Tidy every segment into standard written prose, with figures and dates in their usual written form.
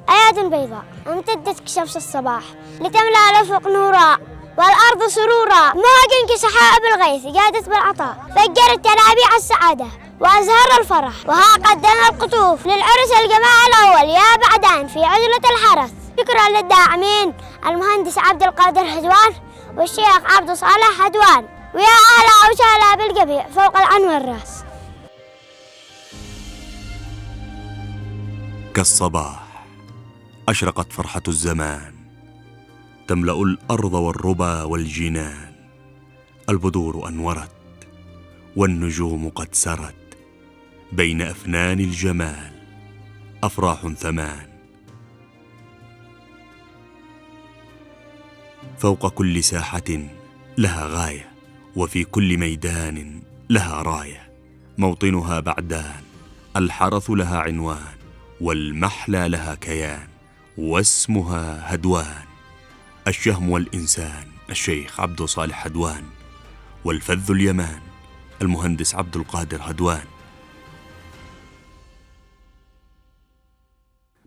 آيات بيضاء امتدت كشمس الصباح لتملأ الأفق نورا والأرض سرورا، مواج كسحائب الغيث جادت بالعطاء، فجرت ينابيع السعادة وأزهار الفرح، وها قدم القطوف للعرس الجماعة الأول يا بعدان في عزلة الحرس. شكرا للداعمين المهندس عبد القادر هدوان والشيخ عبد صالح هدوان، ويا أهلا وسهلا بالجميع فوق العن والراس. كالصباح أشرقت فرحة الزمان، تملأ الأرض والربا والجنان، البذور أنورت والنجوم قد سرت، بين أفنان الجمال أفراح ثمان. فوق كل ساحة لها غاية، وفي كل ميدان لها راية، موطنها بعدان، الحرث لها عنوان، والمحلى لها كيان، واسمها هدوان. الشهم والإنسان الشيخ عبد صالح هدوان، والفذ اليمان المهندس عبد القادر هدوان.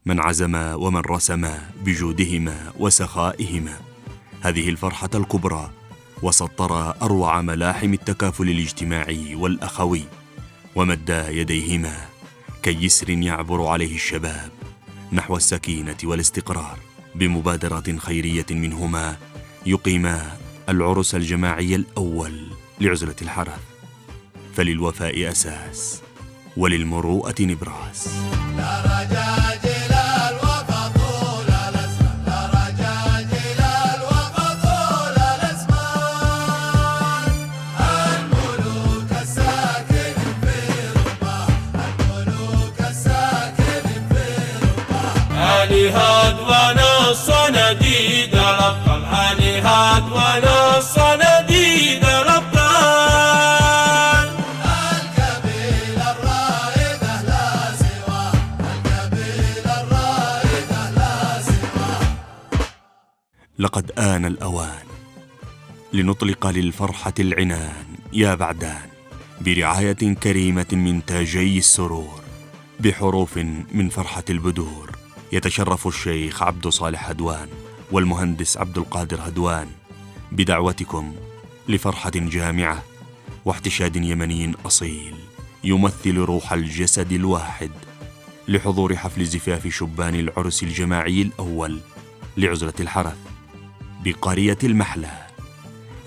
من عزم ومن رسم بجودهما وسخائهما هذه الفرحة الكبرى، وسطر أروع ملاحم التكافل الاجتماعي والأخوي، ومد يديهما كي يسر يعبر عليه الشباب نحو السكينة والاستقرار، بمبادرة خيرية منهما يقيما العرس الجماعي الأول لعزلة الحرث. فللوفاء أساس وللمروءة نبراس. هدوان الصناديد الأبطال، علي هدوان الصناديد الأبطال، القبيلة الرائدة لا سواه، القبيلة الرائدة لا سواه. لقد آن الأوان لنطلق للفرحة العنان يا بعدان، برعاية كريمة من تاجي السرور، بحروف من فرحة البدور. يتشرف الشيخ عبد صالح هدوان والمهندس عبد القادر هدوان بدعوتكم لفرحة جامعة واحتشاد يمني أصيل يمثل روح الجسد الواحد، لحضور حفل زفاف شبان العرس الجماعي الأول لعزلة الحرث بقرية المحلى،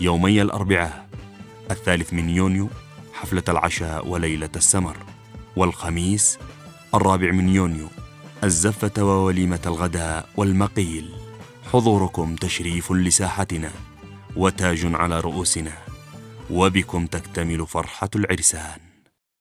يومي الأربعاء 3 يونيو حفلة العشاء وليلة السمر، والخميس 4 يونيو الزفة ووليمة الغداء والمقيل. حضوركم تشريف لساحتنا وتاج على رؤوسنا، وبكم تكتمل فرحة العرسان.